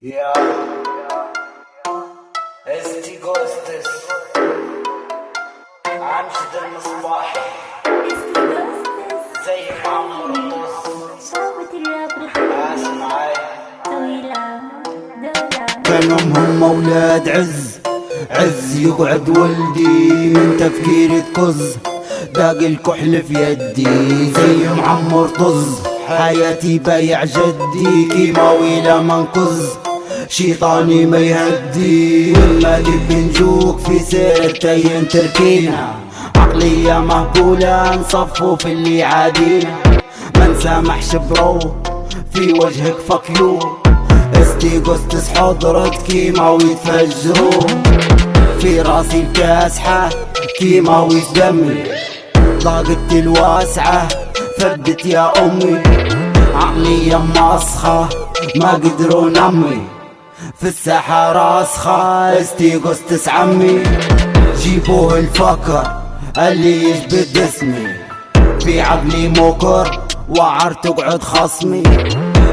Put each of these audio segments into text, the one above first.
يا استي جوستس عنشد المصباحي زي معمر الطز اسمعي كان هم اولاد عز يقعد ولدي من تفكيري تكز داق الكحل في يدي زي معمر طز حياتي بايع جدي كيماوي لا منقز شيطاني ما يهدي وما تبي نجوك في سيرتين تركينا عقلية مهبولة نصفو في اللي عادينا ما نسامحش برو في وجهك فكيو استي جوستس حضرت كيماوي تفجرو في راسي الكاسحة كيماوي في دمي ضاقت الواسعة فدت يا امي عقلية مسخة ما قدروا نمي في الساحة راسخة استي جوستس عمي جيبوه الفكر اللي يجبد اسمي في عقلي موكر وعر تقعد خصمي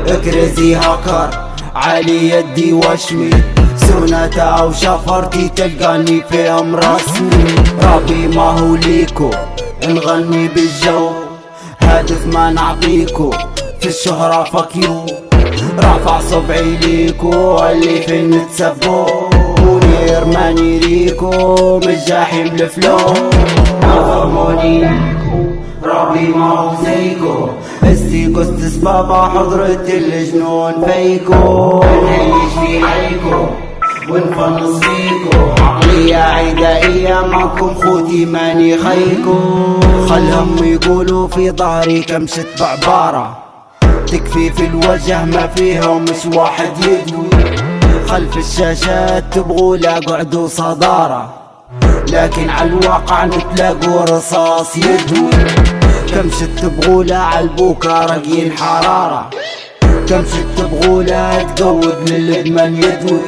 اكرزي هاكر علي يدي وشمي سنتا وشفرتي تلقاني فيهم رسمي ربي ما هو ليكو نغني بالجو هدف ما نعطيكو في الشهرة فكيو رافع صبعي ليكو اللي فين نتسبو منير ماني ريكو بالجحيم الفلو افهموني ربي ما هو زيكو استي جوستس بابا حضرت الجنون فيكو نعيش في عليكو ونفنص فيكو عقلية عدائية معكم خوتي ماني خيكو خلهم يقولوا في ظهري كم شت بعبارة تكفي في الوجه ما فيهم مش واحد يدوي خلف الشاشات تبغوا لا قعدوا صدارة لكن على الواقع نتلاقوا رصاص يدوي كم شت تبغوا لا عالبوكا رقين حرارة كم شت تبغوا لا تقود للإدمان يدوي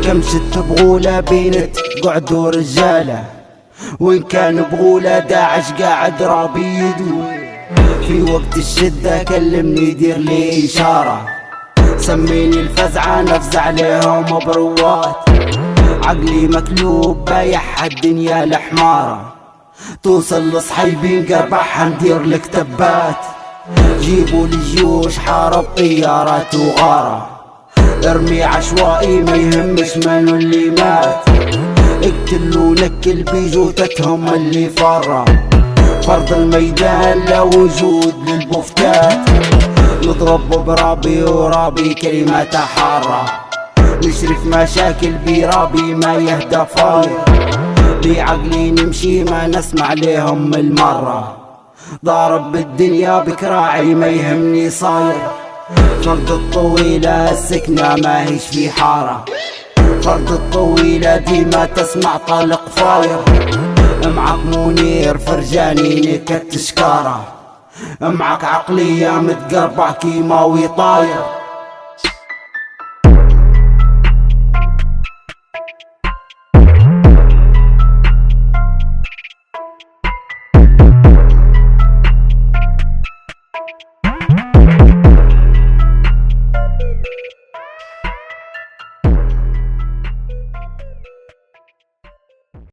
كم شت تبغوا لا بينت قعدوا رجالة وإن كان بغولا داعش قاعد رابي يدوي في وقت الشدة كلمني دير لي إشارة سميني الفزعة نفزع عليهم بروات عقلي مكلوب بايح الدنيا الحمارة توصل لصحيبين قربحها ندير لك تبات جيبوا الجيوش حارب طيارات وغارة ارمي عشوائي ما يهمش منو اللي مات اقتلوا نكل بجوتتهم اللي فرة فرض الميدان لا وجود للبوفتات نضرب برابي ورابي كلمة حارة نشرف مشاكل برابي ما يهدى فاير بعقلي نمشي ما نسمع ليهم المرة ضارب بالدنيا بكراعي ما يهمني صاير فرد الطويلة السكنة ما هيش في حارة فرد الطويلة ديما تسمع طلق فاير معك منير فرجاني نكت شكارة معك عقلية متقربع كيماوي طاير